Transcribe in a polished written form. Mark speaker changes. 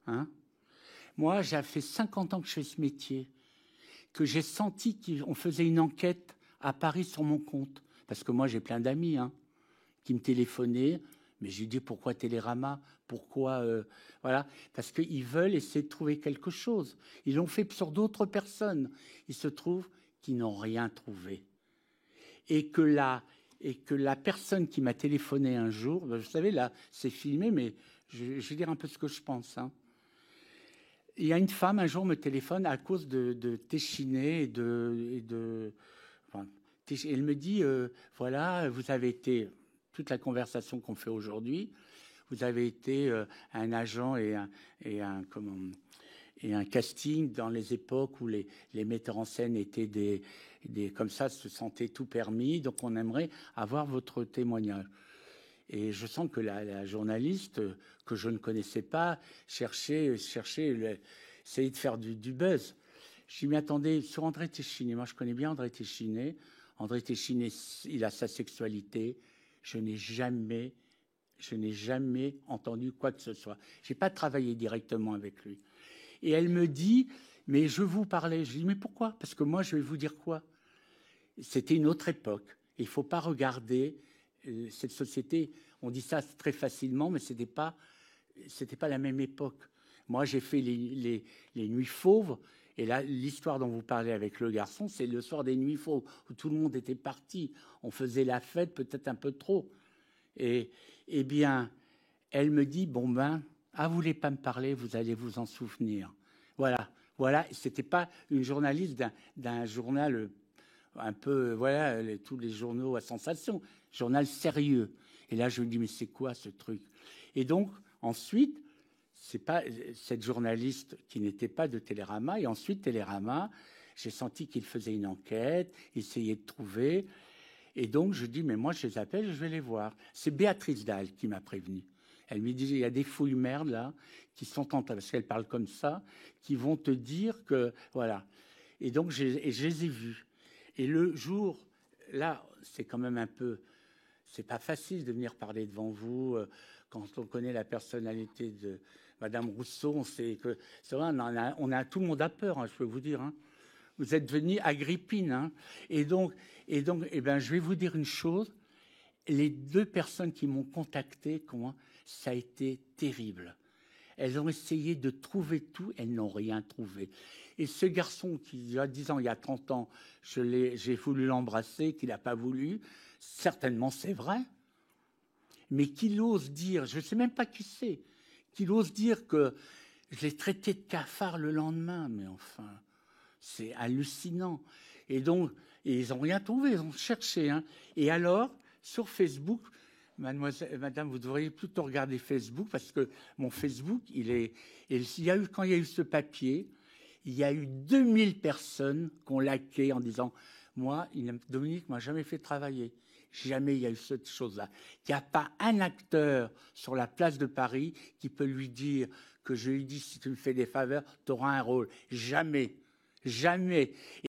Speaker 1: Hein? Moi, j'ai fait 50 ans que je fais ce métier, que j'ai senti qu'on faisait une enquête à Paris sur mon compte. Parce que moi, j'ai plein d'amis qui me téléphonaient. Mais j'ai dit, pourquoi Télérama? Pourquoi voilà, parce qu'ils veulent essayer de trouver quelque chose. Ils l'ont fait sur d'autres personnes. Il se trouve qu'ils n'ont rien trouvé. Et que la personne qui m'a téléphoné un jour, vous savez, là, c'est filmé, mais je vais dire un peu ce que je pense. Hein. Il y a une femme, un jour, me téléphone à cause de Téchiné enfin, elle me dit, voilà, vous avez été... toute la conversation qu'on fait aujourd'hui, vous avez été un agent et un casting dans les époques où les metteurs en scène étaient des comme ça, se sentaient tout permis. Donc, on aimerait avoir votre témoignage. Et je sens que la journaliste, que je ne connaissais pas, cherchait essayait de faire du buzz. Je dis, mais attendez, sur André Téchiné, moi je connais bien André Téchiné. André Téchiné, il a sa sexualité. Je n'ai jamais entendu quoi que ce soit. Je n'ai pas travaillé directement avec lui. Et elle me dit, mais je vous parlais. Je dis, mais pourquoi? Parce que moi, je vais vous dire quoi? C'était une autre époque. Il ne faut pas regarder cette société. On dit ça très facilement, mais ce n'était pas la même époque. Moi, j'ai fait les Nuits Fauves. Et là, l'histoire dont vous parlez avec le garçon, c'est le soir des Nuits Fauves, où tout le monde était parti. On faisait la fête, peut-être un peu trop. Et eh bien, elle me dit, bon ben, vous voulez pas me parler, vous allez vous en souvenir. Voilà. C'était pas une journaliste d'un journal un peu, voilà, tous les journaux à sensation, journal sérieux. Et là, je me dis, mais c'est quoi ce truc? Et donc, ensuite, c'est pas cette journaliste qui n'était pas de Télérama. Et ensuite, Télérama, j'ai senti qu'il faisait une enquête, essayait de trouver. Et donc, je dis, mais moi, je les appelle, je vais les voir. C'est Béatrice Dalle qui m'a prévenu. Elle me dit, il y a des fouilles merdes, là, qui sont en train, parce qu'elle parle comme ça, qui vont te dire que, voilà. Et donc, je les ai vus. Et le jour, là, c'est quand même un peu... C'est pas facile de venir parler devant vous. Quand on connaît la personnalité de Madame Rousseau, on sait que... C'est vrai, tout le monde a peur, hein, je peux vous dire, hein. Vous êtes devenue Agrippine. Hein. Et donc eh ben, je vais vous dire une chose. Les deux personnes qui m'ont contacté, ça a été terrible. Elles ont essayé de trouver tout, elles n'ont rien trouvé. Et ce garçon qui, il y a 10 ans, il y a 30 ans, j'ai voulu l'embrasser, qu'il n'a pas voulu, certainement c'est vrai. Mais qu'il ose dire, je ne sais même pas qui c'est, qu'il ose dire que je l'ai traité de cafard le lendemain, mais enfin... C'est hallucinant. Et donc, ils n'ont rien trouvé, ils ont cherché. Hein. Et alors, sur Facebook, madame, vous devriez plutôt regarder Facebook, parce que mon Facebook, quand il y a eu ce papier, il y a eu 2000 personnes qui ont liké en disant, moi, Dominique m'a jamais fait travailler. Jamais il y a eu cette chose-là. Il n'y a pas un acteur sur la place de Paris qui peut lui dire que je lui dis, si tu me fais des faveurs, tu auras un rôle. Jamais. Jamais.